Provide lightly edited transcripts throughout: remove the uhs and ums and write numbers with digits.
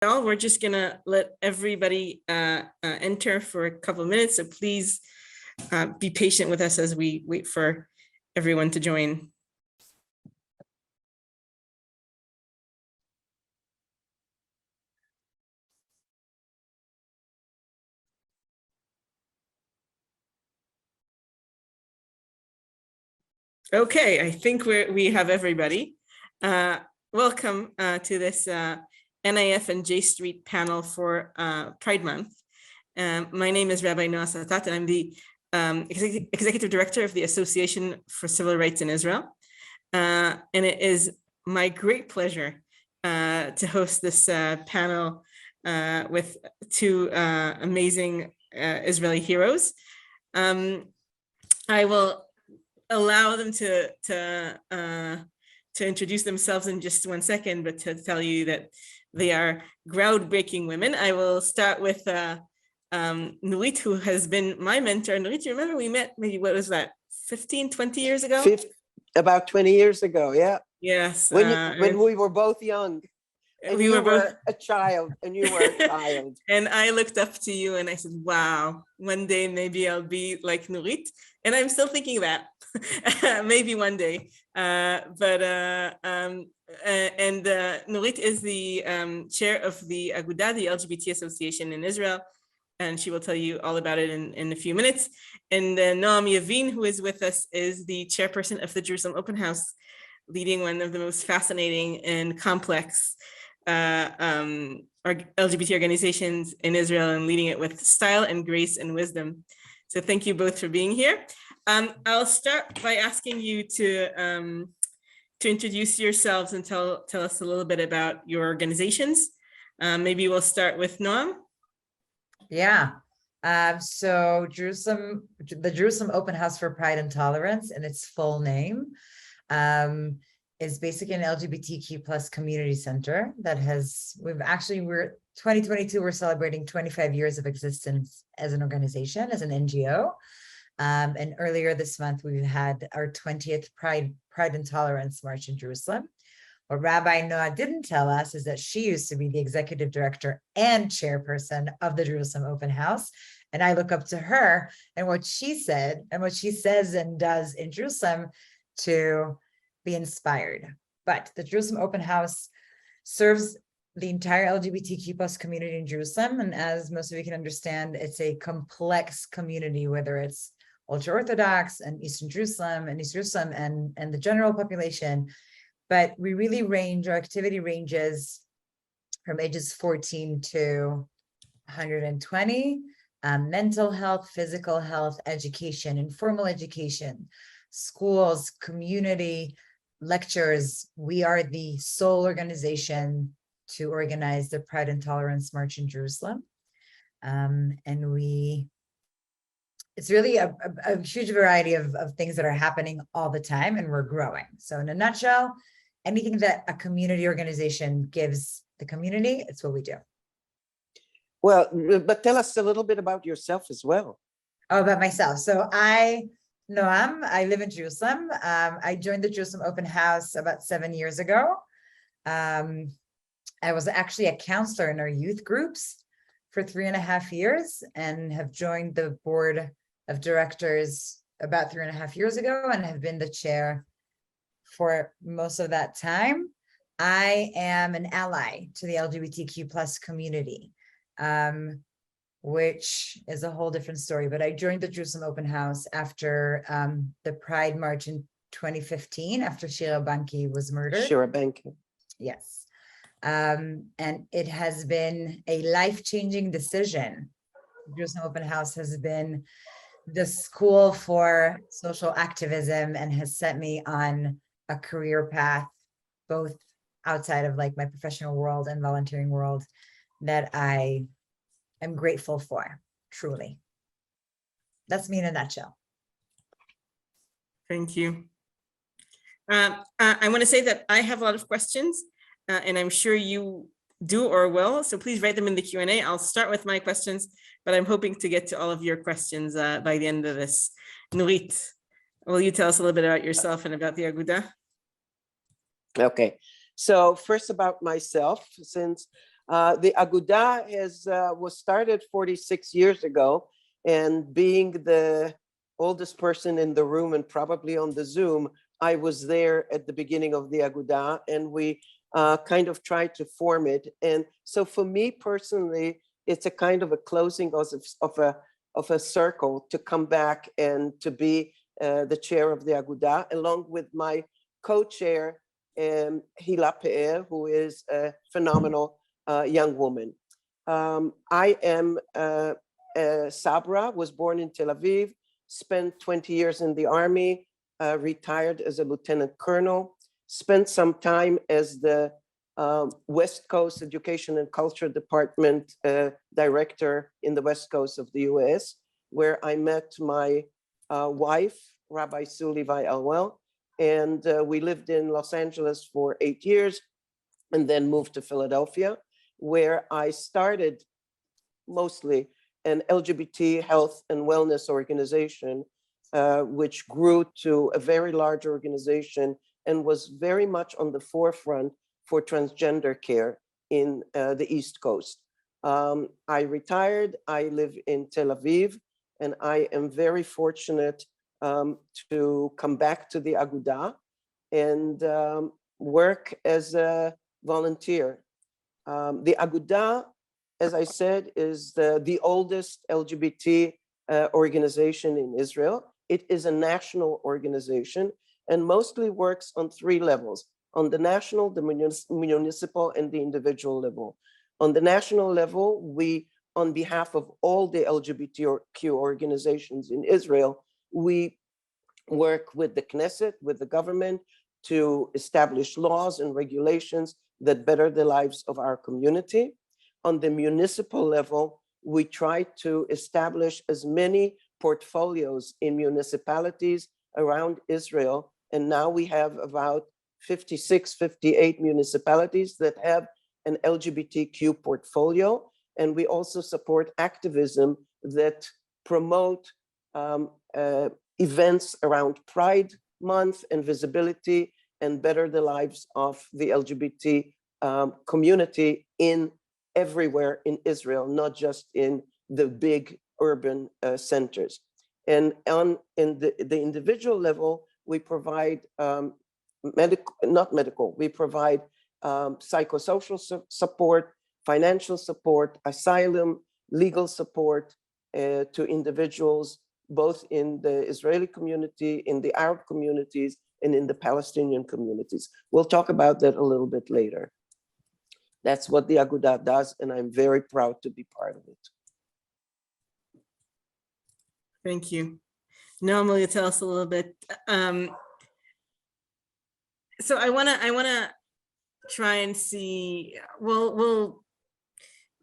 We're just gonna let everybody enter for a couple of minutes, so please be patient with us as we wait for everyone to join. Okay, I think we have everybody. Welcome to this NIF and J Street panel for Pride Month. My name is Rabbi Noam Sattath, and I'm the Executive Director of the Association for Civil Rights in Israel. And it is my great pleasure to host this panel with two amazing Israeli heroes. I will allow them to introduce themselves in just 1 second, but to tell you that they are groundbreaking women. I will start with Nurit, who has been my mentor. Nurit, you remember we met maybe, what was that, 15, 20 years ago? About 20 years ago, yeah. Yes. When we were both young. And we were both a child, and you were a child. And I looked up to you and I said, wow, one day maybe I'll be like Nurit. And I'm still thinking that, maybe one day. Nurit is the chair of the Aguda, the LGBT association in Israel. And she will tell you all about it in a few minutes. And Noam Yavin, who is with us, is the chairperson of the Jerusalem Open House, leading one of the most fascinating and complex LGBT organizations in Israel, and leading it with style and grace and wisdom. So thank you both for being here. I'll start by asking you to introduce yourselves and tell us a little bit about your organizations. Maybe we'll start with Noam. Yeah. So the Jerusalem Open House for Pride and Tolerance, in its full name, is basically an LGBTQ plus community center that we're 2022, we're celebrating 25 years of existence as an organization, as an NGO. And earlier this month, we had our 20th Pride and Tolerance March in Jerusalem. What Rabbi Noah didn't tell us is that she used to be the executive director and chairperson of the Jerusalem Open House. And I look up to her and what she said and what she says and does in Jerusalem to be inspired. But the Jerusalem Open House serves the entire LGBTQ plus community in Jerusalem. And as most of you can understand, it's a complex community, whether it's ultra-Orthodox and Eastern Jerusalem and East Jerusalem and the general population. But we really our activity ranges from ages 14 to 120, mental health, physical health, education, informal education, schools, community, lectures. We are the sole organization to organize the Pride and Tolerance March in Jerusalem. And it's really a huge variety of things that are happening all the time, and we're growing. So in a nutshell, anything that a community organization gives the community, it's what we do. Well, but tell us a little bit about yourself as well. Oh, about myself. So Noam, I live in Jerusalem. I joined the Jerusalem Open House about 7 years ago. I was actually a counselor in our youth groups for 3.5 years and have joined the board of directors about 3.5 years ago and have been the chair for most of that time. I am an ally to the LGBTQ plus community, which is a whole different story. But I joined the Jerusalem Open House after the Pride March in 2015, after Shira Banki was murdered. Shira Banki. Yes. And it has been a life-changing decision. The Jerusalem Open House has been the school for social activism and has set me on a career path, both outside of like my professional world and volunteering world, that I am grateful for, truly. That's me in a nutshell. Thank you. I want to say that I have a lot of questions, and I'm sure you do or will, so please write them in the Q&A. I'll start with my questions, but I'm hoping to get to all of your questions by the end of this. Nurit, will you tell us a little bit about yourself and about the Aguda? Okay, so first about myself, since The Aguda was started 46 years ago, and being the oldest person in the room and probably on the Zoom, I was there at the beginning of the Aguda, and we kind of tried to form it. And so for me personally, it's a kind of a closing of a circle to come back and to be the chair of the Aguda, along with my co-chair, Hila Pe'er, who is a phenomenal young woman. I am Sabra, was born in Tel Aviv, spent 20 years in the army, retired as a lieutenant colonel, spent some time as the West Coast Education and Culture Department director in the West Coast of the US, where I met my wife, Rabbi Sue Levi Elwell, and we lived in Los Angeles for 8 years and then moved to Philadelphia, where I started mostly an LGBT health and wellness organization, which grew to a very large organization and was very much on the forefront for transgender care in the East Coast. I retired, I live in Tel Aviv, and I am very fortunate to come back to the Aguda and work as a volunteer. The Aguda, as I said, is the oldest LGBT organization in Israel. It is a national organization and mostly works on 3 levels: on the national, the municipal, and the individual level. On the national level, we, on behalf of all the LGBTQ organizations in Israel, we work with the Knesset, with the government, to establish laws and regulations that better the lives of our community. On the municipal level, we try to establish as many portfolios in municipalities around Israel. And now we have about 56, 58 municipalities that have an LGBTQ portfolio. And we also support activism that promote events around Pride Month and visibility and better the lives of the LGBT community in everywhere in Israel, not just in the big urban centers. And in the individual level, we provide we provide psychosocial support, financial support, asylum, legal support to individuals, both in the Israeli community, in the Arab communities, and in the Palestinian communities. We'll talk about that a little bit later. That's what the Aguda does, and I'm very proud to be part of it. Thank you. Noam, will you tell us a little bit? So I wanna try and see. We'll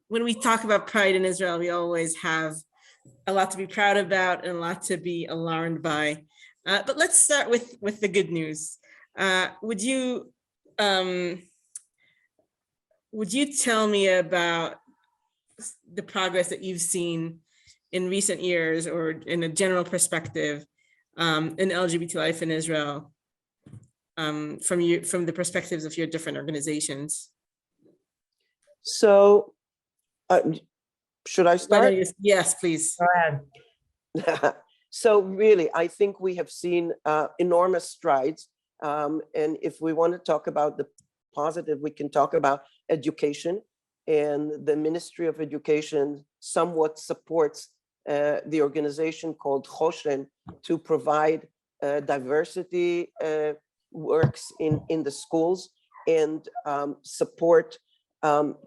when we talk about pride in Israel, we always have a lot to be proud about and a lot to be alarmed by. But let's start with the good news. Would you tell me about the progress that you've seen in recent years, or in a general perspective, in LGBT life in Israel, from the perspectives of your different organizations? So, should I start? Yes, please. Go ahead. So really, I think we have seen enormous strides. And if we want to talk about the positive, we can talk about education. And the Ministry of Education somewhat supports the organization called Choshen to provide diversity works in the schools and support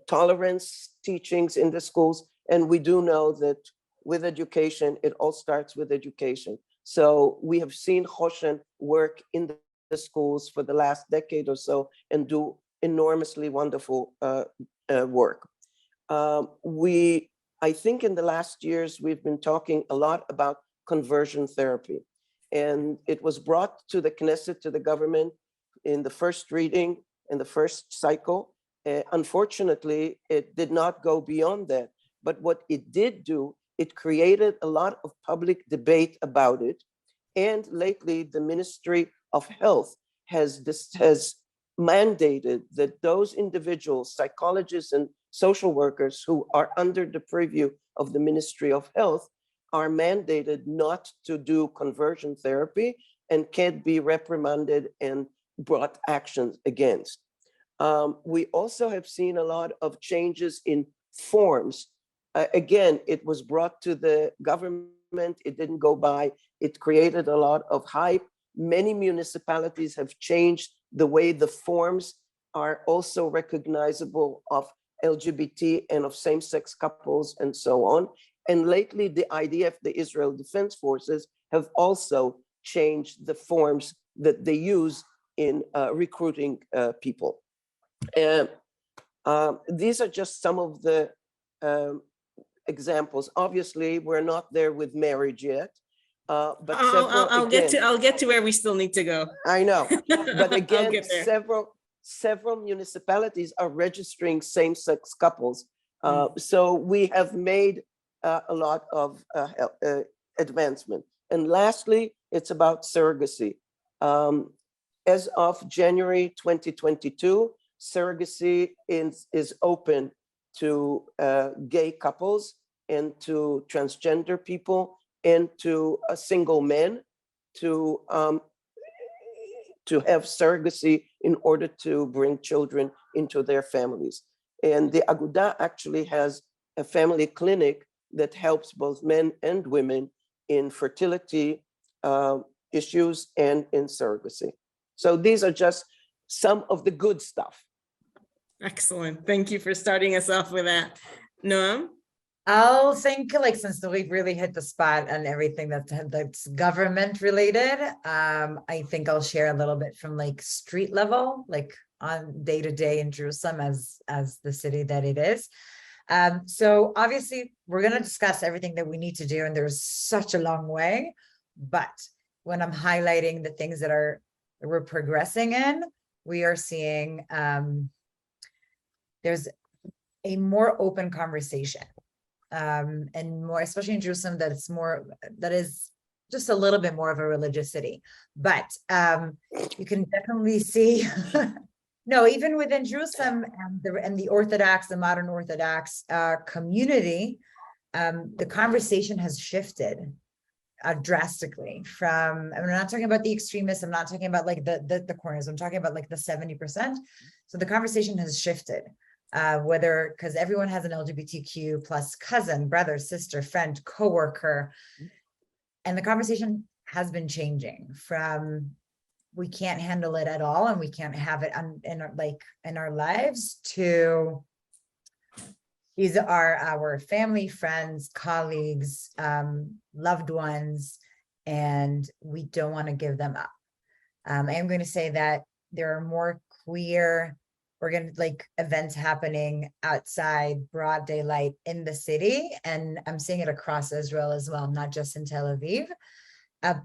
tolerance teachings in the schools. And we do know that with education, it all starts with education. So we have seen Choshen work in the schools for the last decade or so and do enormously wonderful work. I think in the last years, we've been talking a lot about conversion therapy. And it was brought to the Knesset, to the government, in the first reading, in the first cycle. Unfortunately, it did not go beyond that. But what it did do, it created a lot of public debate about it. And lately, the Ministry of Health has mandated that those individuals, psychologists and social workers who are under the purview of the Ministry of Health, are mandated not to do conversion therapy and can't be reprimanded and brought actions against. We also have seen a lot of changes in forms. Again, it was brought to the government, it didn't go by, it created a lot of hype. Many municipalities have changed the way the forms are also recognizable of LGBT and of same-sex couples and so on. And lately, the IDF, the Israel Defense Forces, have also changed the forms that they use in recruiting people. And these are just some of the examples. Obviously, we're not there with marriage yet, but I'll get to where we still need to go. I know, but again, several several municipalities are registering same-sex couples. So we have made a lot of advancement. And lastly, it's about surrogacy. As of January 2022, surrogacy is open to gay couples and to transgender people and to single men to have surrogacy in order to bring children into their families. And the Aguda actually has a family clinic that helps both men and women in fertility issues and in surrogacy. So these are just some of the good stuff. Excellent. Thank you for starting us off with that. Noam? I'll think, like, since we've really hit the spot on everything that's government related, I think I'll share a little bit from like street level, like on day to day in Jerusalem as the city that it is. So obviously we're going to discuss everything that we need to do, and there's such a long way. But when I'm highlighting the things that we're progressing in, we are seeing there's a more open conversation. And more, especially in Jerusalem, that is just a little bit more of a religious city. But you can definitely see, no, even within Jerusalem and the Orthodox, the modern Orthodox community, the conversation has shifted drastically from, I'm not talking about the extremists, I'm not talking about like the corners, I'm talking about like the 70%. So the conversation has shifted. Whether, because everyone has an LGBTQ plus cousin, brother, sister, friend, coworker, and the conversation has been changing from we can't handle it at all and we can't have it in our lives to these are our family, friends, colleagues, loved ones, and we don't want to give them up. I am going to say that there are more queer events happening outside broad daylight in the city. And I'm seeing it across Israel as well, not just in Tel Aviv.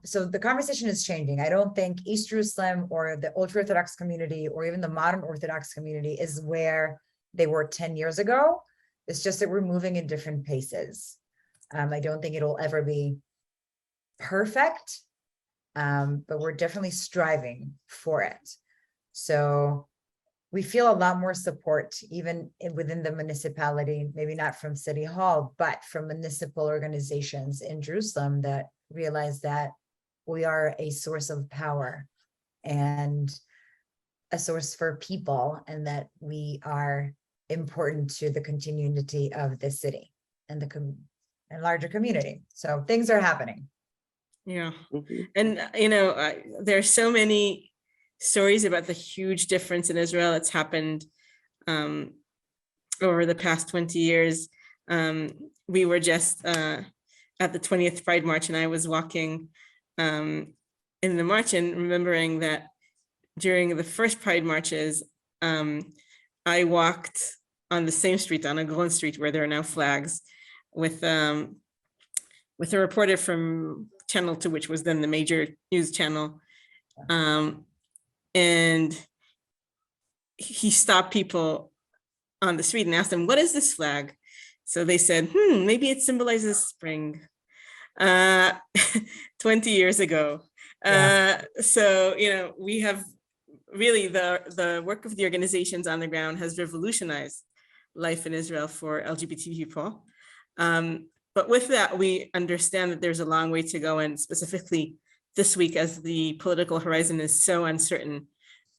So the conversation is changing. I don't think East Jerusalem or the ultra-Orthodox community or even the modern Orthodox community is where they were 10 years ago. It's just that we're moving in different paces. I don't think it'll ever be perfect, but we're definitely striving for it. So we feel a lot more support even within the municipality, maybe not from City Hall, but from municipal organizations in Jerusalem that realize that we are a source of power and a source for people, and that we are important to the continuity of the city and the larger community. So things are happening. Yeah. And, there are so many stories about the huge difference in Israel that's happened over the past 20 years. We were just at the 20th Pride March, and I was walking in the march and remembering that during the first Pride marches, I walked on the same street, on Aguda Street, where there are now flags, with a reporter from Channel 2, which was then the major news channel. And he stopped people on the street and asked them, "What is this flag?" So they said, maybe it symbolizes spring. 20 years ago. Yeah. So, we have really the work of the organizations on the ground has revolutionized life in Israel for LGBT people. But with that, we understand that there's a long way to go, and specifically this week, as the political horizon is so uncertain,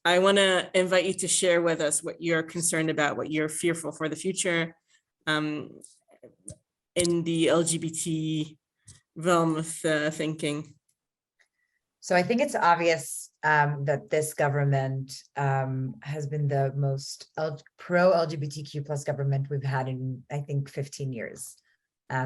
I want to invite you to share with us what you're concerned about, what you're fearful for the future in the LGBT realm of thinking. So I think it's obvious that this government has been the most pro-LGBTQ plus government we've had in, I think, 15 years.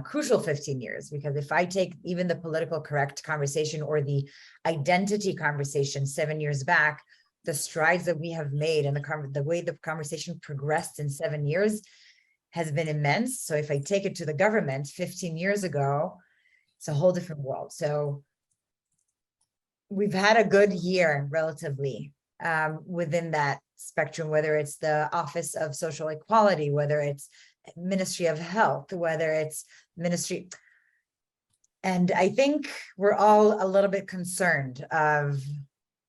Crucial 15 years, because if I take even the political correct conversation or the identity conversation 7 years back, the strides that we have made and the way the conversation progressed in 7 years has been immense. So if I take it to the government 15 years ago, it's a whole different world. So we've had a good year relatively within that spectrum, whether it's the Office of Social Equality, whether it's Ministry of Health, whether it's ministry. And I think we're all a little bit concerned of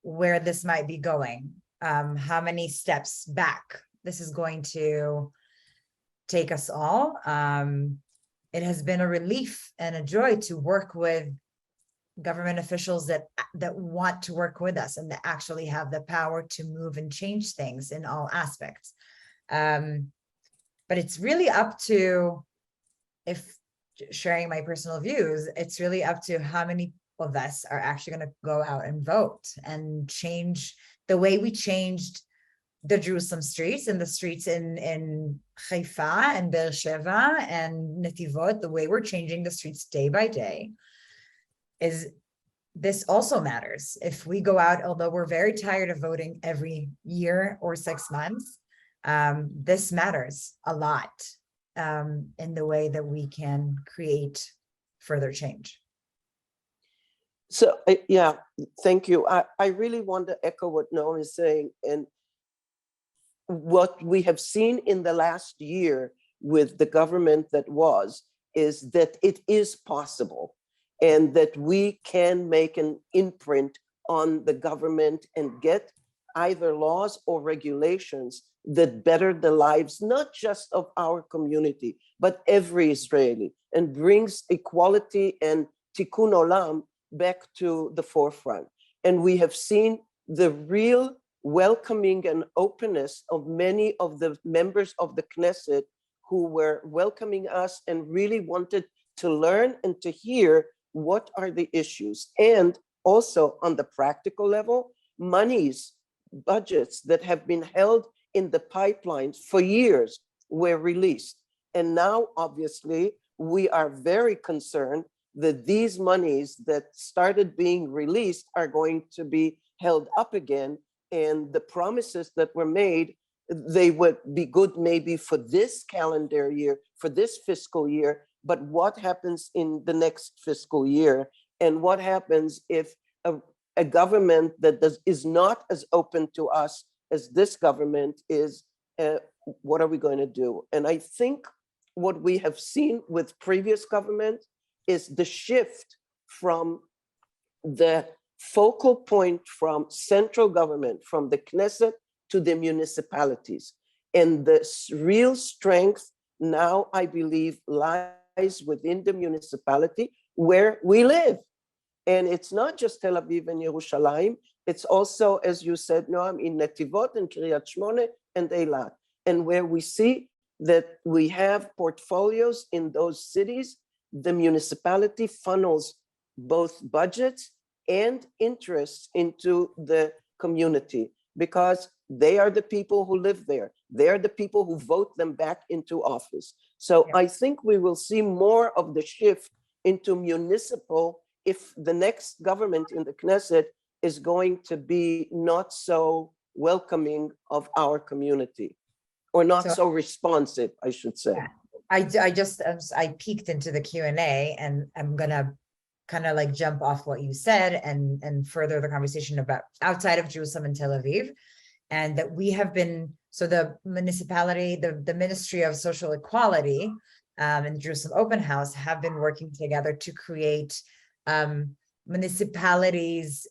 where this might be going, how many steps back this is going to take us all. It has been a relief and a joy to work with government officials that want to work with us and that actually have the power to move and change things in all aspects. But it's really up to, if sharing my personal views, it's really up to how many of us are actually going to go out and vote and change the way we changed the Jerusalem streets and the streets in Haifa and Beersheba and Netivot, the way we're changing the streets day by day. Is this also matters. If we go out, although we're very tired of voting every year or 6 months, this matters a lot in the way that we can create further change. So, yeah, thank you. I really want to echo what Noam is saying. And what we have seen in the last year with the government that was, is that it is possible, and that we can make an imprint on the government and get either laws or regulations that better the lives, not just of our community, but every Israeli, and brings equality and tikkun olam back to the forefront. And we have seen the real welcoming and openness of many of the members of the Knesset who were welcoming us and really wanted to learn and to hear what are the issues. And also on the practical level, monies, budgets that have been held in the pipelines for years were released. And now, obviously, we are very concerned that these monies that started being released are going to be held up again. And the promises that were made, they would be good maybe for this calendar year, for this fiscal year, but what happens in the next fiscal year? And what happens if a government that is not as open to us as this government is, what are we going to do? And I think what we have seen with previous government is the shift from the focal point from central government, from the Knesset to the municipalities. And the real strength now, I believe, lies within the municipality where we live. And it's not just Tel Aviv and Yerushalayim, it's also, as you said, Noam, in Netivot and Kiryat Shmone and Eilat. And where we see that we have portfolios in those cities, the municipality funnels both budgets and interests into the community, because they are the people who live there. They are the people who vote them back into office. So I think we will see more of the shift into municipal if the next government in the Knesset is going to be not so welcoming of our community, or not so responsive, I should say. Yeah. I peeked into the Q&A, and I'm gonna kind of like jump off what you said and further the conversation about outside of Jerusalem and Tel Aviv. And that we have been, so the municipality, the Ministry of Social Equality and the Jerusalem Open House have been working together to create municipalities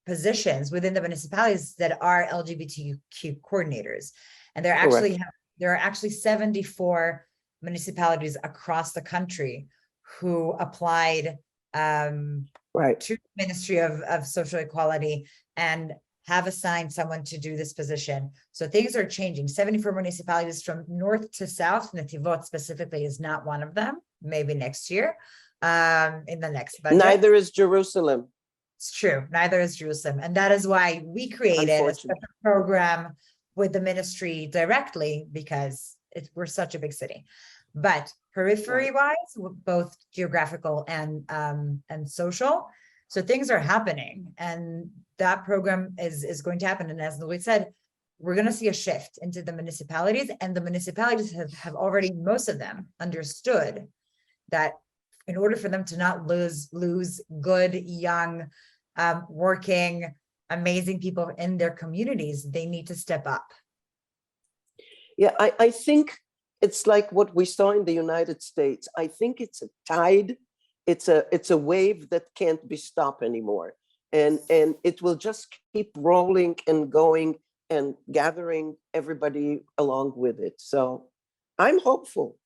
positions within the municipalities that are LGBTQ coordinators. And Correct. there are actually 74 municipalities across the country who applied Right. to the Ministry of Social Equality and have assigned someone to do this position. So things are changing. 74 municipalities from north to south. Netivot specifically is not one of them. Maybe next year, in the next budget. Neither is Jerusalem. It's true. Neither is Jerusalem. And that is why we created a special program with the ministry directly, because we're such a big city. But periphery-wise, both geographical and social, so things are happening, and that program is going to happen. And as Nurit said, we're going to see a shift into the municipalities, and the municipalities have already, most of them, understood that in order for them to not lose good, young, working, amazing people in their communities, they need to step up. Yeah, I think it's like what we saw in the United States. I think it's a tide. It's a wave that can't be stopped anymore. And it will just keep rolling and going and gathering everybody along with it. So I'm hopeful.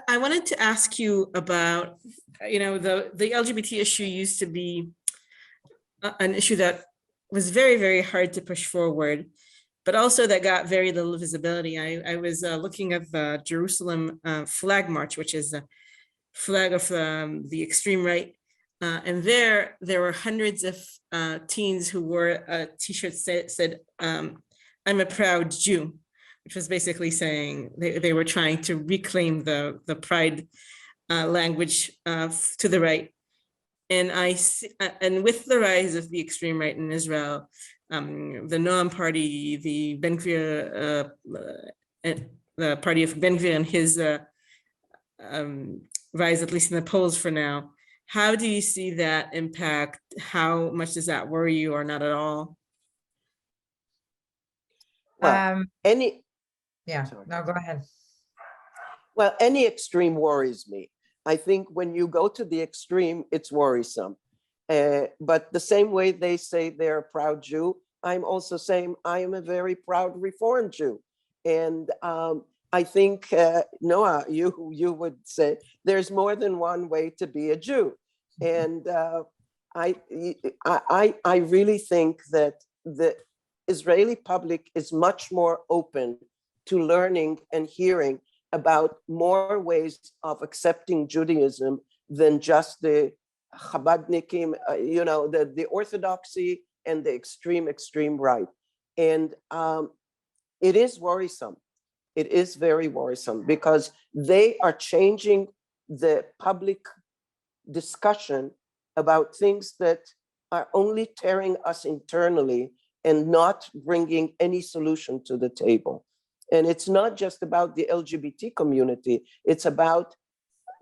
I wanted to ask you about, the LGBT issue used to be an issue that was very, very hard to push forward, but also that got very little visibility. I was looking at the Jerusalem flag march, which is a flag of the extreme right. And there were hundreds of teens who wore a t-shirt said, I'm a proud Jew, which was basically saying they were trying to reclaim the pride language to the right. And with the rise of the extreme right in Israel, the Noam party, the Ben Gvir, the party of Ben Gvir and his rise, at least in the polls for now, how do you see that impact? How much does that worry you, or not at all? Well, no, go ahead. Well, any extreme worries me. I think when you go to the extreme, it's worrisome. But the same way they say they're a proud Jew, I'm also saying I am a very proud Reformed Jew. And I think, Noah, you would say there's more than one way to be a Jew. And I really think that the Israeli public is much more open to learning and hearing about more ways of accepting Judaism than just the Chabadnikim, the orthodoxy and the extreme right. And it is worrisome. It is very worrisome because they are changing the public discussion about things that are only tearing us internally and not bringing any solution to the table. And it's not just about the LGBT community, it's about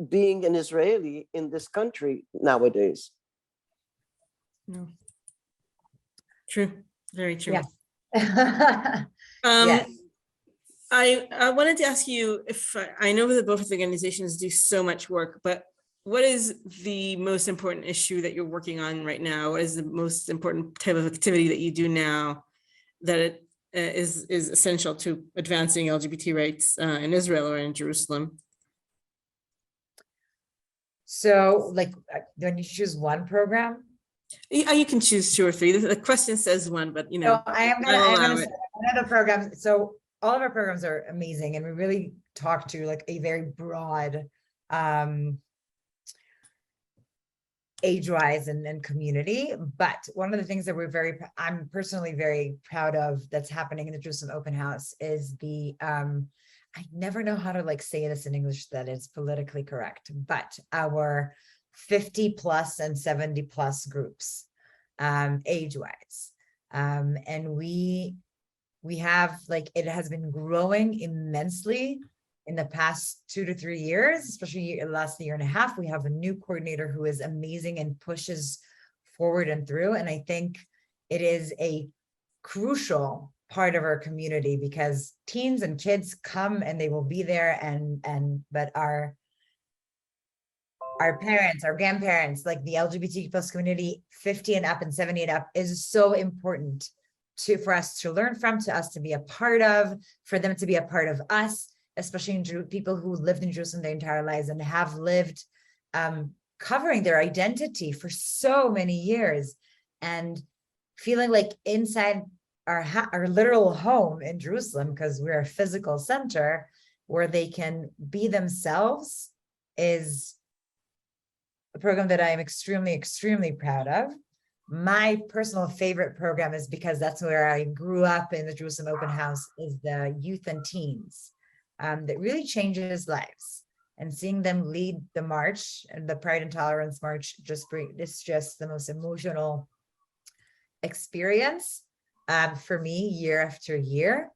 being an Israeli in this country nowadays. No. True, very true. Yeah. Yes. I wanted to ask you if I know that both organizations do so much work, but what is the most important issue that you're working on right now? What is the most important type of activity that you do now that it is essential to advancing LGBT rights in Israel or in Jerusalem? So, like, when you choose one program, you can choose two or three. The question says one, but So I am gonna say one of the programs. So all of our programs are amazing, and we really talk to like a very broad age-wise and community. But one of the things that I'm personally very proud of that's happening in the Jerusalem Open House is the I never know how to like say this in English that is politically correct, but our 50 plus and 70 plus groups, age-wise. And we have like, it has been growing immensely in the past 2 to 3 years, especially the last year and a half. We have a new coordinator who is amazing and pushes forward and through. And I think it is a crucial part of our community because teens and kids come and they will be there but our parents, our grandparents, like the LGBTQ plus community, 50 and up and 70 and up, is so important for us to learn from, to us to be a part of, for them to be a part of us, especially in people who lived in Jerusalem their entire lives and have lived covering their identity for so many years, and feeling like inside our literal home in Jerusalem, because we're a physical center where they can be themselves, is a program that I am extremely, extremely proud of. My personal favorite program is because that's where I grew up in the Jerusalem Open House, is the youth and teens, that really changes lives. And seeing them lead the march, and the Pride and Tolerance March, it's just the most emotional experience for me year after year.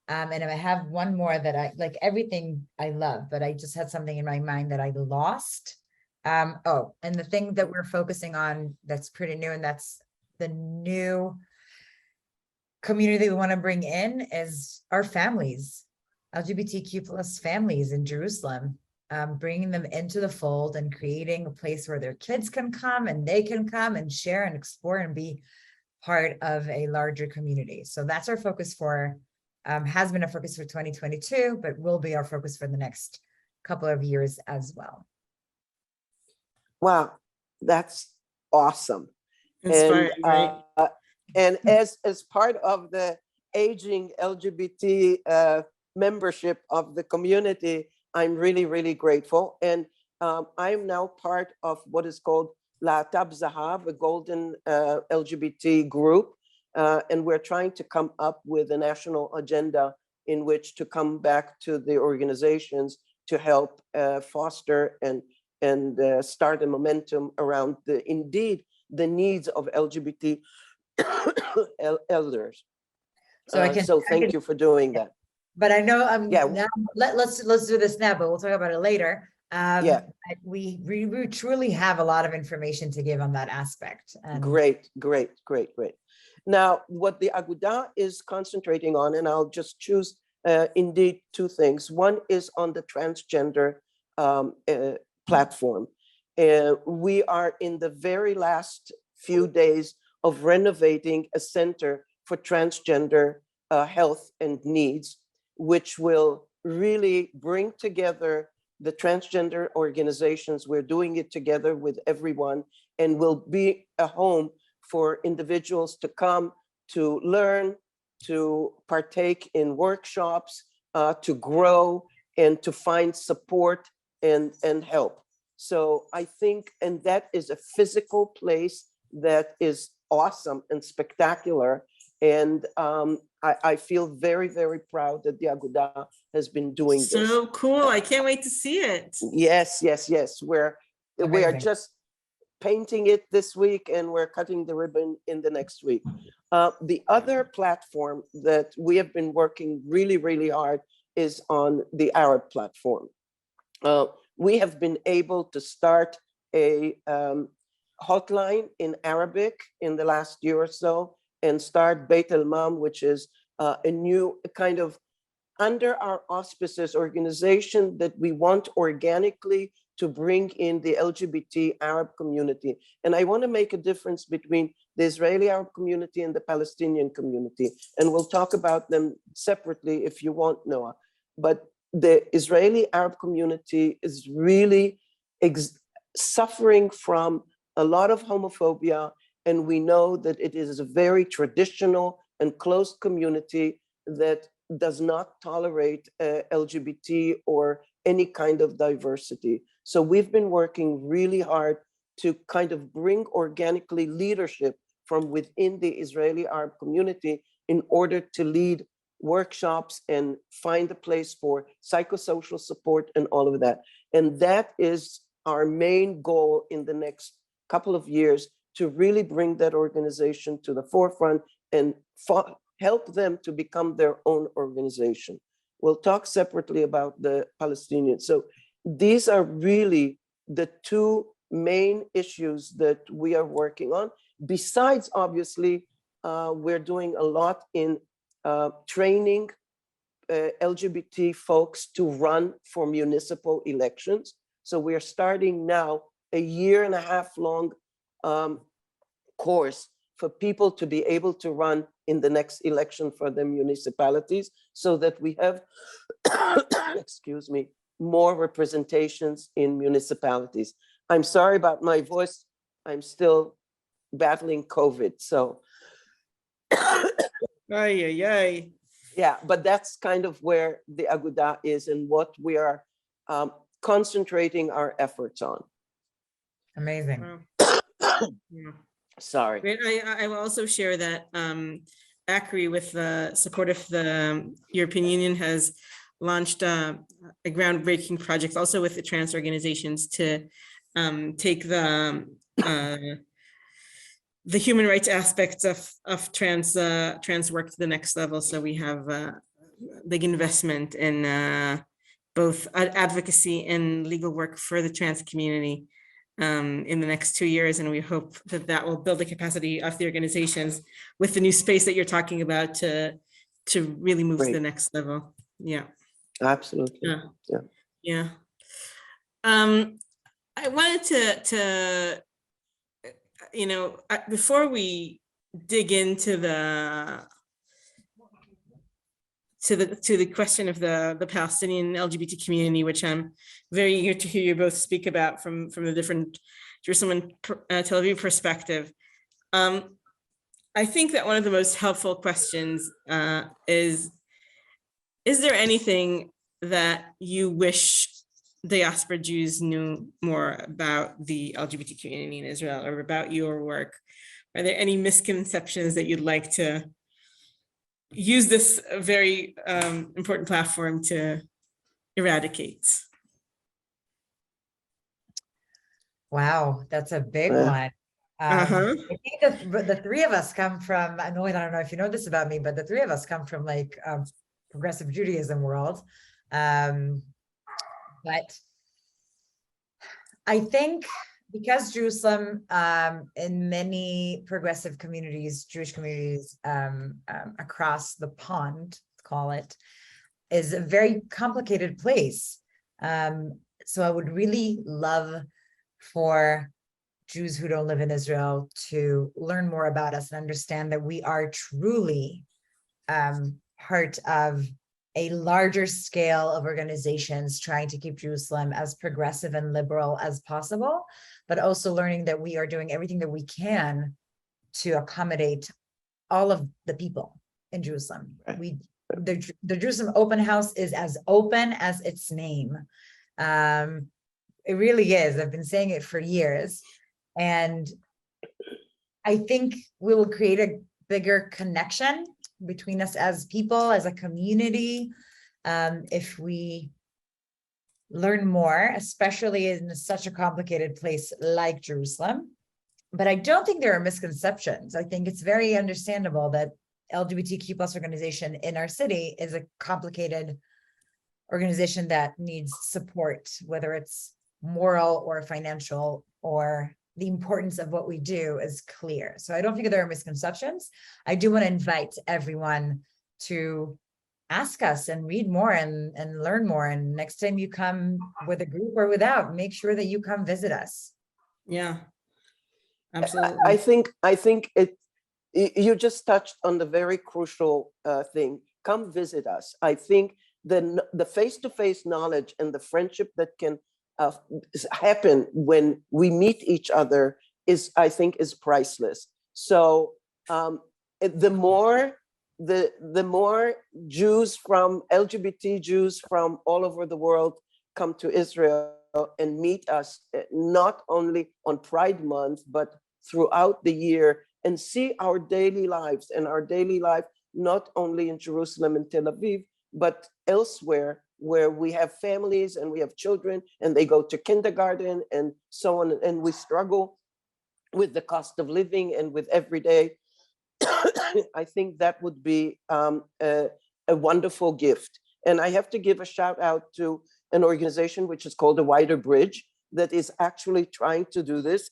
And I have one more that I like, everything I love, but I just had something in my mind that I lost. And the thing that we're focusing on that's pretty new, and that's the new community we want to bring in, is our families, LGBTQ plus families in Jerusalem, bringing them into the fold and creating a place where their kids can come and they can come and share and explore and be part of a larger community. So that's our focus for, has been a focus for 2022, but will be our focus for the next couple of years as well. Wow, that's awesome. Inspiring, right? And as part of the aging LGBT membership of the community, I'm really, really grateful. And I'm now part of what is called Lahatab Zahav, a golden LGBT group. And we're trying to come up with a national agenda in which to come back to the organizations to help foster and start a momentum around the needs of LGBT elders. So thank you for doing that. But I know now, let's do this now, but we'll talk about it later. We truly have a lot of information to give on that aspect. And great. Now, what the Aguda is concentrating on, and I'll just choose indeed two things. One is on the transgender platform. We are in the very last few days of renovating a center for transgender health and needs, which will really bring together the transgender organizations. We're doing it together with everyone, and will be a home for individuals to come to learn, to partake in workshops, to grow, and to find support and help. So I think, and that is a physical place that is awesome and spectacular. And I feel very, very proud that the Aguda has been doing this. So cool. I can't wait to see it. Yes. We are just painting it this week, and we're cutting the ribbon in the next week. The other platform that we have been working really, really hard is on the Arab platform. We have been able to start a hotline in Arabic in the last year or so, and start Beit El-Mam, which is a new kind of under our auspices organization that we want organically to bring in the LGBT Arab community. And I want to make a difference between the Israeli Arab community and the Palestinian community. And we'll talk about them separately if you want, Noah. But the Israeli Arab community is really suffering from a lot of homophobia. And we know that it is a very traditional and closed community that does not tolerate LGBT or any kind of diversity. So we've been working really hard to kind of bring organically leadership from within the Israeli Arab community in order to lead workshops and find a place for psychosocial support and all of that. And that is our main goal in the next couple of years, to really bring that organization to the forefront and help them to become their own organization. We'll talk separately about the Palestinians. So these are really the two main issues that we are working on. Besides, obviously, we're doing a lot in training LGBT folks to run for municipal elections. So we are starting now a 1.5 year long course for people to be able to run in the next election for the municipalities, so that we have, excuse me, more representations in municipalities. I'm sorry about my voice. I'm still battling COVID. So, yeah, but that's kind of where the Aguda is and what we are concentrating our efforts on. Amazing. Yeah. Sorry. I will also share that ACRI, with the support of the European Union, has launched a groundbreaking project also with the trans organizations to take the human rights aspects of trans work to the next level. So we have big investment in both advocacy and legal work for the trans community in the next 2 years, and we hope that that will build the capacity of the organizations with the new space that you're talking about to really move to the next level. Yeah, absolutely. Yeah. I wanted to before we dig into the question of the Palestinian LGBT community, which I'm very eager to hear you both speak about from the different Jerusalem and Tel Aviv perspective. I think that one of the most helpful questions is there anything that you wish diaspora Jews knew more about the LGBT community in Israel, or about your work? Are there any misconceptions that you'd like to use this very important platform to eradicate? Wow, that's a big one. I think the three of us come from, I don't know if you know this about me, but the three of us come from like progressive Judaism world. But I think because Jerusalem, in many progressive communities, Jewish communities across the pond, call it, is a very complicated place. So I would really love for Jews who don't live in Israel to learn more about us and understand that we are truly part of a larger scale of organizations trying to keep Jerusalem as progressive and liberal as possible, but also learning that we are doing everything that we can to accommodate all of the people in Jerusalem. The Jerusalem Open House is as open as its name. It really is. I've been saying it for years. And I think we will create a bigger connection between us as people, as a community, if we learn more, especially in such a complicated place like Jerusalem. But I don't think there are misconceptions. I think it's very understandable that LGBTQ plus organization in our city is a complicated organization that needs support, whether it's moral or financial, or the importance of what we do is clear. So I don't think there are misconceptions. I do want to invite everyone to ask us and read more and learn more. And next time you come with a group or without, make sure that you come visit us. Yeah, absolutely. I think you just touched on the very crucial thing. Come visit us. I think the face-to-face knowledge and the friendship that can happen when we meet each other is priceless. So the more Jews from LGBT Jews from all over the world come to Israel and meet us, not only on Pride Month, but throughout the year, and see our daily lives, and our daily life, not only in Jerusalem and Tel Aviv, but elsewhere, where we have families and we have children and they go to kindergarten and so on, and we struggle with the cost of living and with everyday. I think that would be a wonderful gift. And I have to give a shout out to an organization which is called The Wider Bridge, that is actually trying to do this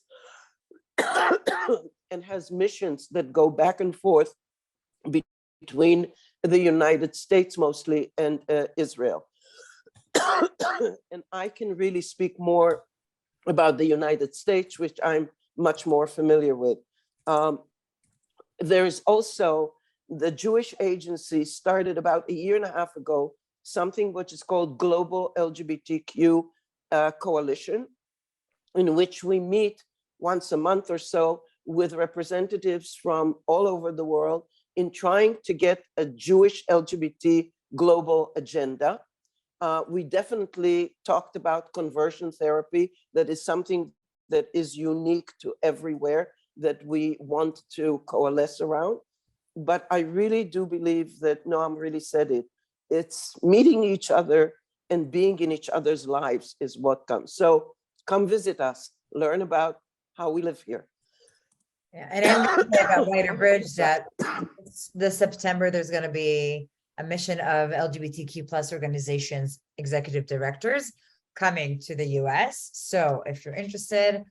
and has missions that go back and forth between the United States mostly and Israel. And I can really speak more about the United States, which I'm much more familiar with. There is also the Jewish Agency started about a year and a half ago, something which is called Global LGBTQ Coalition, in which we meet once a month or so with representatives from all over the world in trying to get a Jewish LGBT global agenda. We definitely talked about conversion therapy. That is something that is unique to everywhere that we want to coalesce around. But I really do believe that Noam really said it. It's meeting each other and being in each other's lives is what comes. So come visit us, learn about how we live here. Yeah, and I'm going to say about Whiter Bridge that this September, there's going to be a mission of LGBTQ plus organizations, executive directors coming to the US. So if you're interested,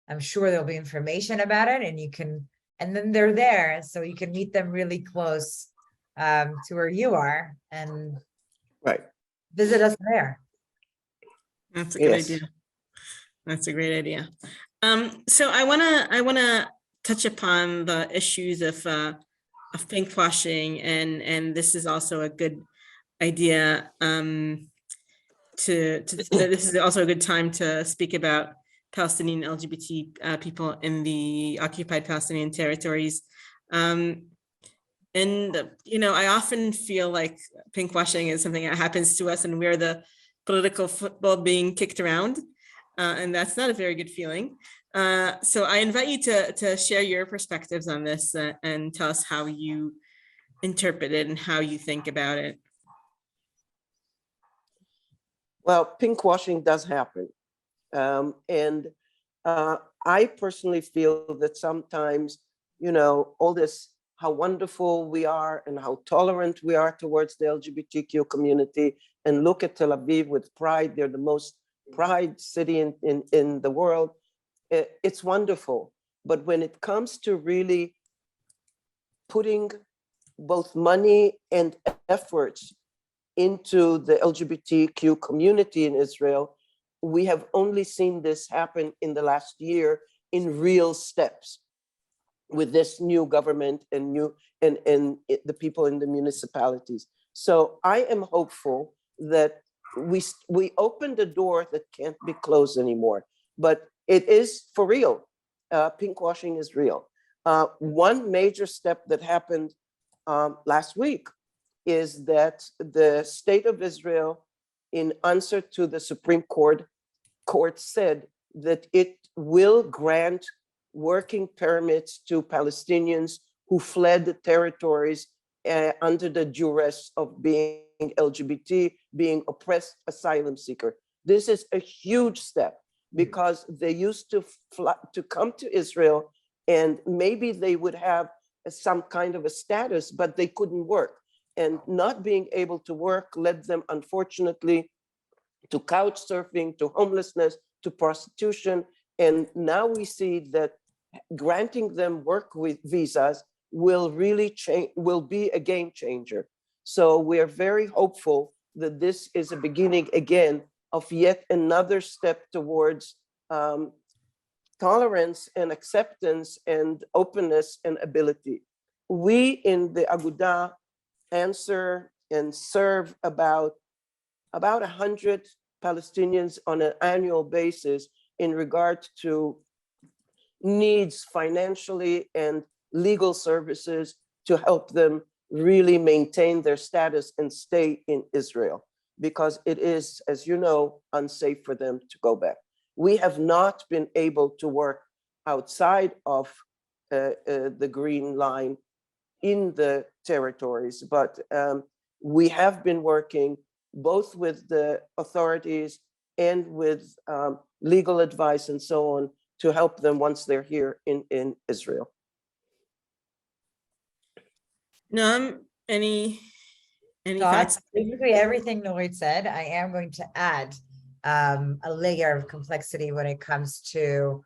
I'm sure there'll be information about it and you can, and then they're there. So you can meet them really close to where you are and Right. visit us there. That's a good idea. That's a great idea. So I wanna touch upon the issues of pinkwashing, and this is also a good idea. This is also a good time to speak about Palestinian LGBT people in the occupied Palestinian territories. And I often feel like pinkwashing is something that happens to us, and we're the political football being kicked around. And that's not a very good feeling. So I invite you to share your perspectives on this and tell us how you interpret it and how you think about it. Well, pinkwashing does happen. And I personally feel that sometimes, all this, how wonderful we are and how tolerant we are towards the LGBTQ community, and look at Tel Aviv with pride. They're the most pride city in the world. It's wonderful. But when it comes to really putting both money and efforts into the LGBTQ community in Israel, we have only seen this happen in the last year in real steps with this new government and the people in the municipalities. So I am hopeful that we opened a door that can't be closed anymore, but it is for real. Pinkwashing is real. One major step that happened last week is that the state of Israel, in answer to the Supreme Court, said that it will grant working permits to Palestinians who fled the territories under the duress of being LGBT, being oppressed asylum seeker. This is a huge step because they used to come to Israel and maybe they would have some kind of a status, but they couldn't work. And not being able to work led them, unfortunately, to couch surfing, to homelessness, to prostitution. And now we see that granting them work with visas will really change, will be a game changer. So we are very hopeful that this is a beginning again of yet another step towards tolerance and acceptance and openness and ability. We in the Aguda answer and serve about 100 Palestinians on an annual basis in regard to needs financially and legal services to help them really maintain their status and stay in Israel, because it is, as you know, unsafe for them to go back. We have not been able to work outside of the Green Line in the territories, but we have been working both with the authorities and with legal advice and so on to help them once they're here in Israel. Noam, any Thoughts? thoughts? Basically everything Nurit said. I am going to add a layer of complexity when it comes to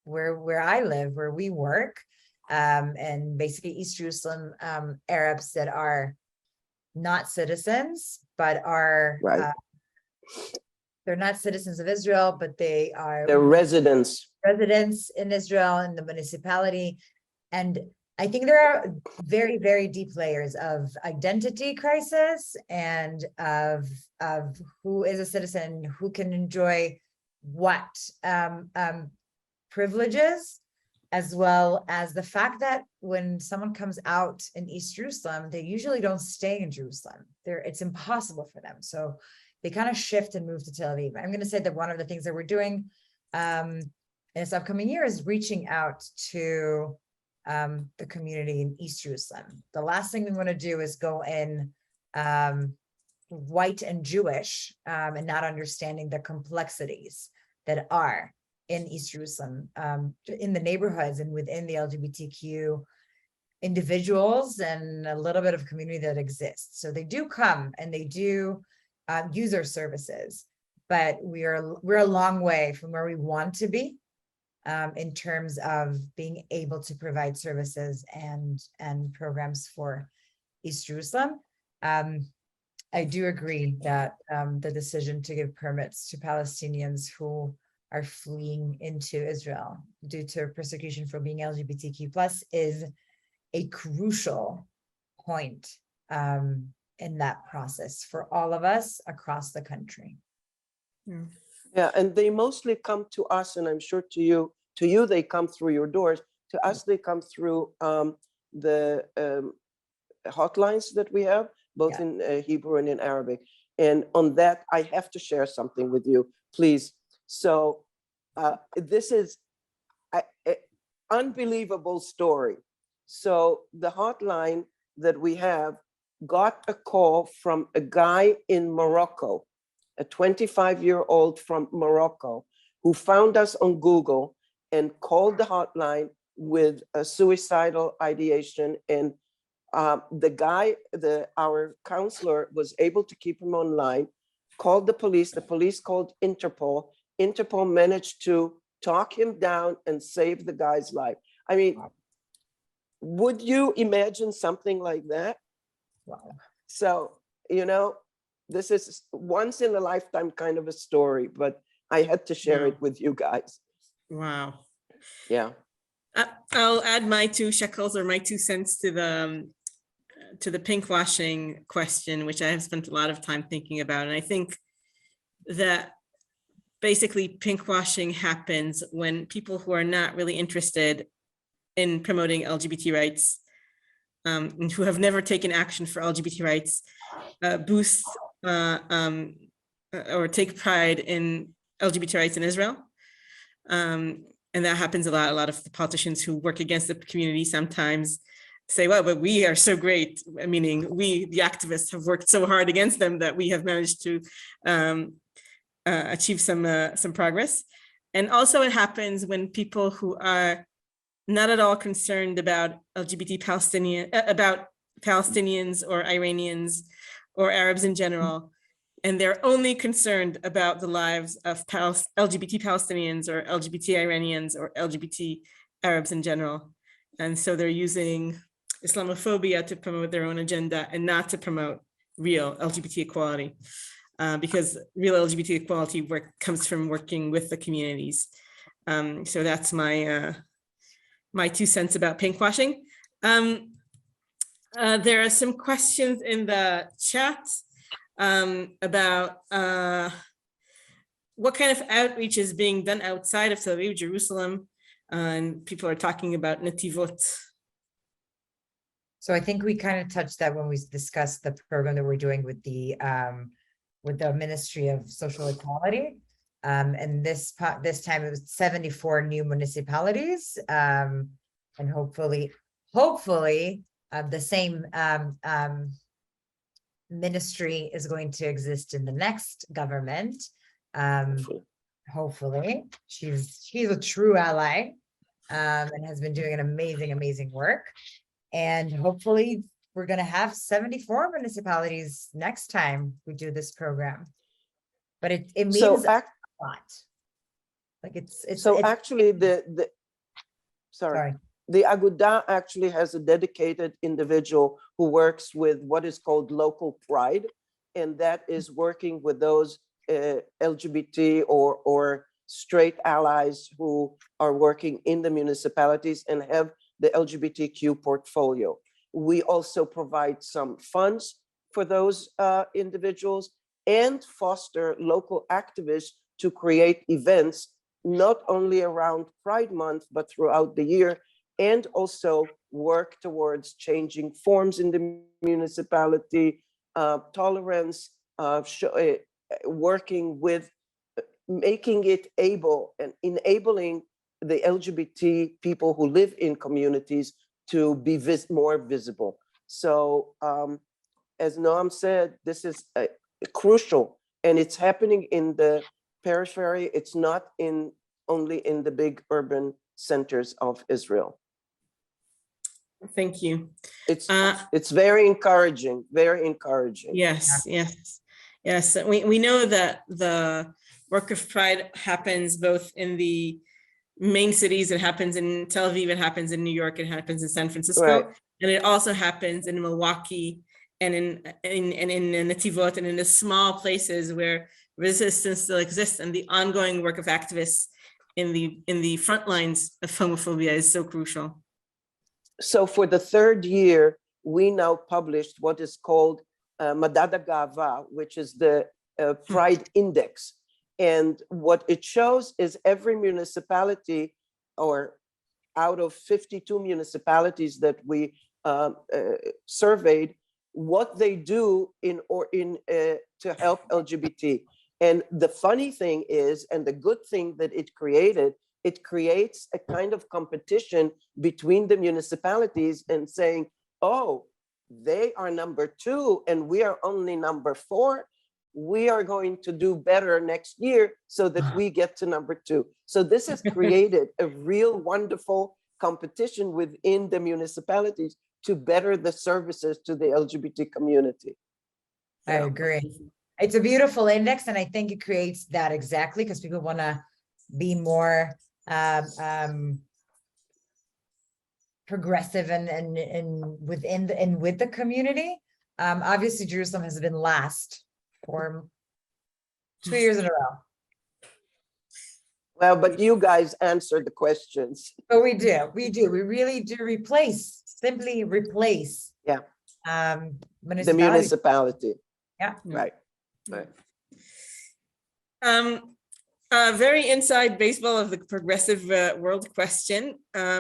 where I live, where we work, and basically East Jerusalem Arabs that are not citizens but are, Right. they're not citizens of Israel, but they are They're residents. residents in Israel in the municipality. And I think there are very, very deep layers of identity crisis and of who is a citizen, who can enjoy what privileges, as well as the fact that when someone comes out in East Jerusalem, they usually don't stay in Jerusalem. It's impossible for them. So they kind of shift and move to Tel Aviv. I'm going to say that one of the things that we're doing in this upcoming year is reaching out to the community in East Jerusalem. The last thing we want to do is go in white and Jewish and not understanding the complexities that are in East Jerusalem, in the neighborhoods and within the LGBTQ individuals and a little bit of community that exists. So they do come and they do use our services, but we're a long way from where we want to be in terms of being able to provide services and programs for East Jerusalem. I do agree that the decision to give permits to Palestinians who are fleeing into Israel due to persecution for being LGBTQ plus is a crucial point in that process for all of us across the country. Yeah, and they mostly come to us, and I'm sure to you they come through your doors. To us, they come through the hotlines that we have, both in Hebrew and in Arabic. And on that, I have to share something with you, please. So this is an unbelievable story. So the hotline that we have got a call from a guy in Morocco, a 25-year-old from Morocco, who found us on Google and called the hotline with a suicidal ideation. And the guy, our counselor, was able to keep him online, called the police called Interpol. Interpol managed to talk him down and save the guy's life. I mean, would you imagine something like that? Wow. So, this is once in a lifetime kind of a story, but I had to share it with you guys. Wow. Yeah. I'll add my 2 shekels or my 2 cents to the pinkwashing question, which I have spent a lot of time thinking about. And I think that basically pinkwashing happens when people who are not really interested in promoting LGBT rights and who have never taken action for LGBT rights boost or take pride in LGBT rights in Israel. And that happens a lot. A lot of the politicians who work against the community sometimes say, well, but we are so great, meaning we, the activists, have worked so hard against them that we have managed to achieve some progress. And also it happens when people who are not at all concerned about LGBT about Palestinians or Iranians or Arabs in general, and they're only concerned about the lives of LGBT Palestinians or LGBT Iranians or LGBT Arabs in general. And so they're using Islamophobia to promote their own agenda and not to promote real LGBT equality, because real LGBT equality comes from working with the communities. So that's my 2 cents about pinkwashing. There are some questions in the chat about what kind of outreach is being done outside of Tel Aviv, Jerusalem, and people are talking about Netivot. So I think we kind of touched that when we discussed the program that we're doing with the Ministry of Social Equality. And this time it was 74 new municipalities, and hopefully the same ministry is going to exist in the next government. Hopefully, she's a true ally, and has been doing an amazing work. And hopefully we're going to have 74 municipalities next time we do this program. But it means a lot. Like it's actually the Aguda actually has a dedicated individual who works with what is called local pride. and that is working with those LGBT or straight allies who are working in the municipalities and have the LGBTQ portfolio. We also provide some funds for those individuals and foster local activists to create events, not only around Pride Month, but throughout the year, and also work towards changing forms in the municipality, tolerance, working with making it able and enabling the LGBT people who live in communities to be more visible. So as Noam said, this is crucial, and it's happening in the periphery. It's not only in the big urban centers of Israel. Thank you. It's very encouraging, very encouraging. Yes, yes, yes. We know that the work of Pride happens both in the main cities. It happens in Tel Aviv, it happens in New York, it happens in San Francisco, Right. and it also happens in Milwaukee and in Netivot and in the small places where resistance still exists, and the ongoing work of activists in the front lines of homophobia is so crucial. So for the third year, we now published what is called Madad HaGa'ava, which is the Pride Index. And what it shows is every municipality, or out of 52 municipalities that we surveyed, what they do to help LGBT. And the funny thing is, and the good thing that it creates a kind of competition between the municipalities and saying, oh, they are number 2 and we are only number 4. We are going to do better next year so that we get to number 2. So this has created a real wonderful competition within the municipalities to better the services to the LGBT community. I agree. It's a beautiful index, and I think it creates that exactly because people want to be more progressive and with the community. Obviously, Jerusalem has been last for 2 years in a row. Well, but you guys answered the questions. But we really do simply replace. Yeah. The municipality. Yeah. Right. Right. Very inside baseball of the progressive world question.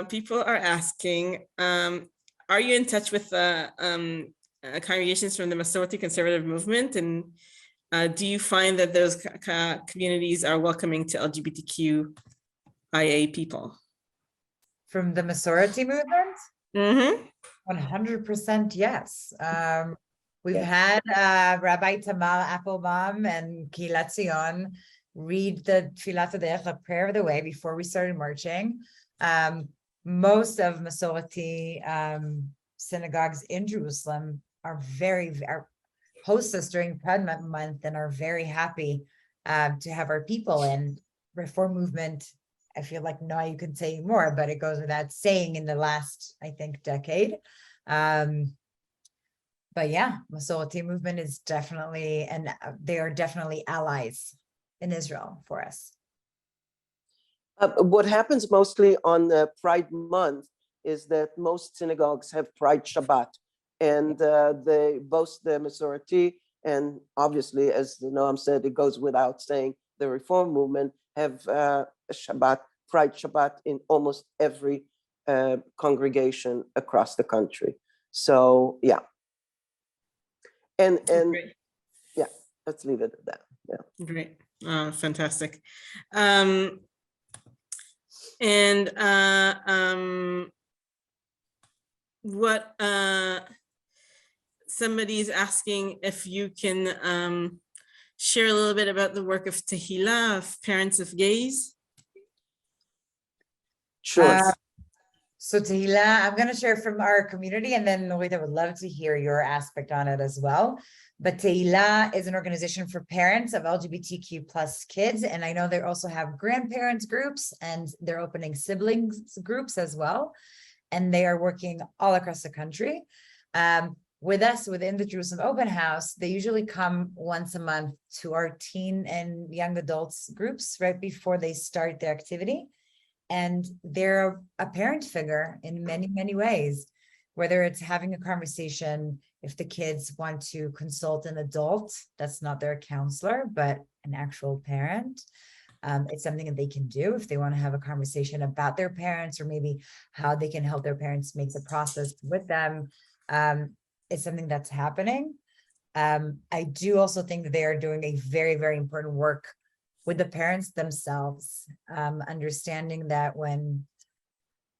People are asking, are you in touch with congregations from the Masorti conservative movement? And do you find that those communities are welcoming to LGBTQIA people? From the Masorti movement? Mm-hmm. 100% yes. We've had Rabbi Tamar Applebaum and Kilat Zion read the Tfilat HaDerech, the prayer of the way, before we started marching. Most of Masorti synagogues in Jerusalem are host us during Pride Month and are very happy to have our people in. Reform movement, I feel like, no, you could say more, but it goes without saying in the last, I think, decade. But yeah, Masorti movement is definitely, and they are definitely allies in Israel for us. What happens mostly on the Pride Month is that most synagogues have Pride Shabbat, and both the Masorti and obviously, as Noam said, it goes without saying, the Reform movement have a Shabbat, Pride Shabbat in almost every congregation across the country. So yeah. And yeah, let's leave it at that. Yeah. Great. Fantastic. What somebody's asking if you can share a little bit about the work of Tehillah, of parents of gays. Sure. So Tehillah, I'm going to share from our community, and then Nurit, I would love to hear your aspect on it as well. But Tehillah is an organization for parents of LGBTQ plus kids, and I know they also have grandparents groups, and they're opening siblings groups as well, and they are working all across the country. with us within the Jerusalem Open House, they usually come once a month to our teen and young adults groups right before they start the activity. And they're a parent figure in many, many ways, whether it's having a conversation, if the kids want to consult an adult, that's not their counselor, but an actual parent. It's something that they can do if they want to have a conversation about their parents or maybe how they can help their parents make the process with them. It's something that's happening. I do also think that they are doing a very, very important work with the parents themselves, understanding that when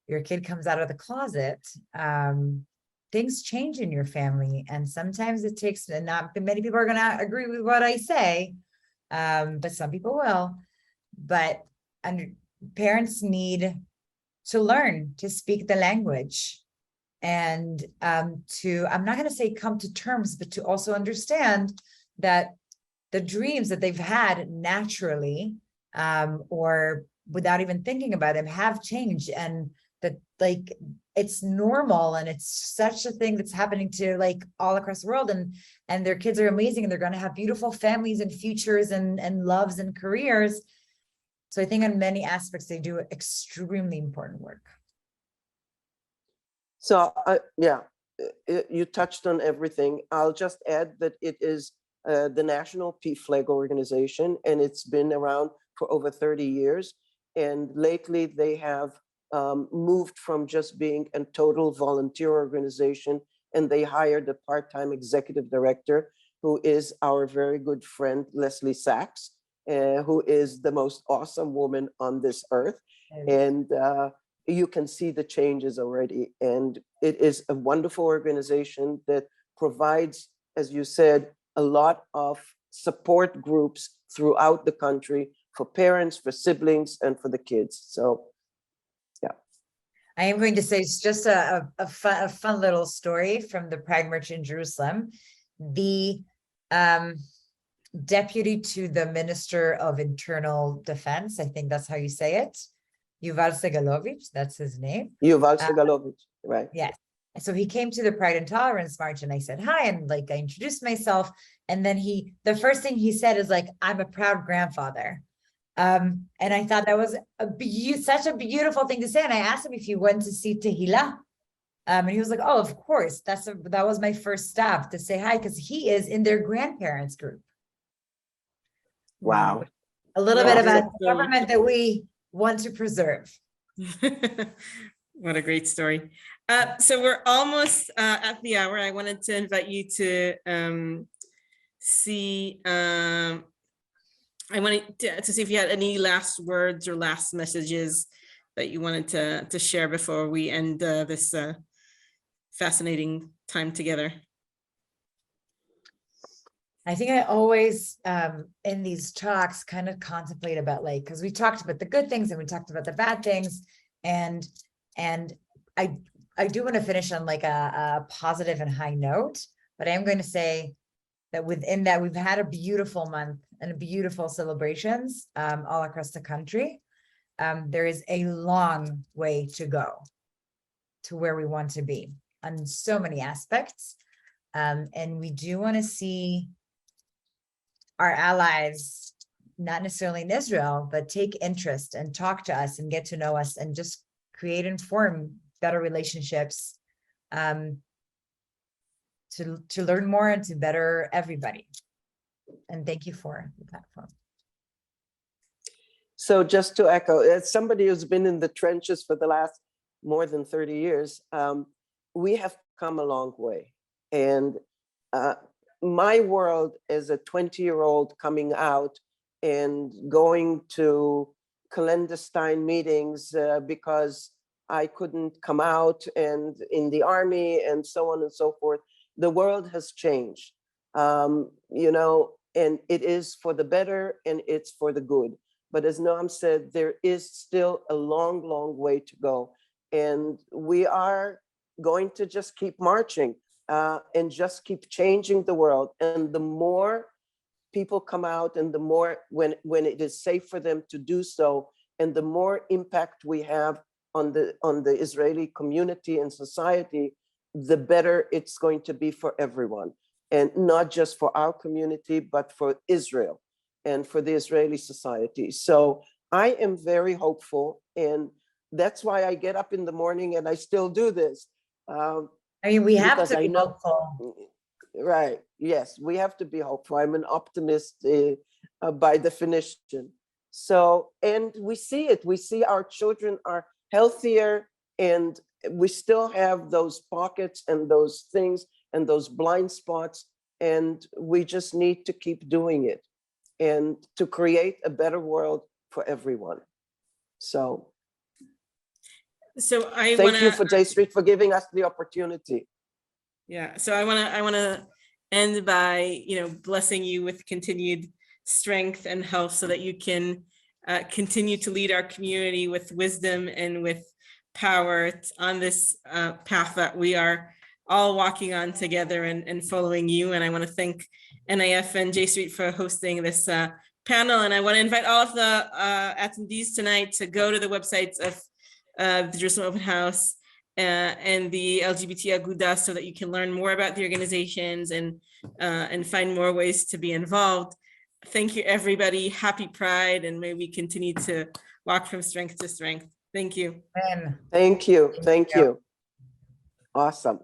your kid comes out of the closet, things change in your family. And sometimes it takes, and not many people are going to agree with what I say, but some people will. But parents need to learn to speak the language and to, I'm not going to say come to terms, but to also understand that the dreams that they've had naturally or without even thinking about them have changed, and that like it's normal and it's such a thing that's happening to like all across the world, and their kids are amazing and they're going to have beautiful families and futures and loves and careers. So I think on many aspects they do extremely important work. So yeah, you touched on everything. I'll just add that it is the National PFLAG organization, and it's been around for over 30 years. And lately they have moved from just being a total volunteer organization, and they hired a part-time executive director who is our very good friend, Leslie Sachs, who is the most awesome woman on this earth. And you can see the changes already. And it is a wonderful organization that provides, as you said, a lot of support groups throughout the country for parents, for siblings, and for the kids. So, yeah. I am going to say it's just a fun little story from the Pride March in Jerusalem. The deputy to the Minister of Internal Defense, I think that's how you say it, Yuval Segalovich, that's his name. Yuval Segalovich, right. Yes. So he came to the Pride and Tolerance March and I said, hi, and like, I introduced myself. And then the first thing he said is like, I'm a proud grandfather. And I thought that was such a beautiful thing to say. And I asked him if he went to see Tehillah. And he was like, oh, of course. That was my first stop to say hi, because he is in their grandparents group. Wow. A little bit about the government that we want to preserve. What a great story. So we're almost at the hour. I wanted to invite you to see, I wanted to see if you had any last words or last messages that you wanted to share before we end this fascinating time together. I think I always, in these talks, kind of contemplate about like, because we talked about the good things and we talked about the bad things. And I do want to finish on like a positive and high note, but I am going to say that within that, we've had a beautiful month and beautiful celebrations all across the country. There is a long way to go to where we want to be on so many aspects. And we do want to see our allies, not necessarily in Israel, but take interest and talk to us and get to know us and just create and form better relationships to learn more and to better everybody. And thank you for the platform. So just to echo, as somebody who's been in the trenches for the last more than 30 years, we have come a long way. And my world as a 20-year-old coming out and going to clandestine meetings because I couldn't come out and in the army and so on and so forth, the world has changed, you know, and it is for the better and it's for the good. But as Noam said, there is still a long, long way to go. And we are going to just keep marching and just keep changing the world. And the more people come out and the more when it is safe for them to do so, and the more impact we have on the Israeli community and society, the better it's going to be for everyone. And not just for our community, but for Israel and for the Israeli society. So I am very hopeful, and that's why I get up in the morning and I still do this. I mean, we have because to I be know- hopeful. Right. Yes, we have to be hopeful. I'm an optimist by definition. So, and we see it. We see our children are healthier, and we still have those pockets and those things and those blind spots. And we just need to keep doing it and to create a better world for everyone. So I thank want you to, for J Street for giving us the opportunity. yeah, so I want to end by, blessing you with continued strength and health so that you can continue to lead our community with wisdom and with power on this path that we are all walking on together and following you. And I want to thank NIF and J Street for hosting this panel. And I want to invite all of the attendees tonight to go to the websites of the Jerusalem Open House and the LGBT Aguda so that you can learn more about the organizations and find more ways to be involved. Thank you, everybody. Happy Pride, and may we continue to walk from strength to strength. Thank you. Amen. Thank you. Thank you. Awesome.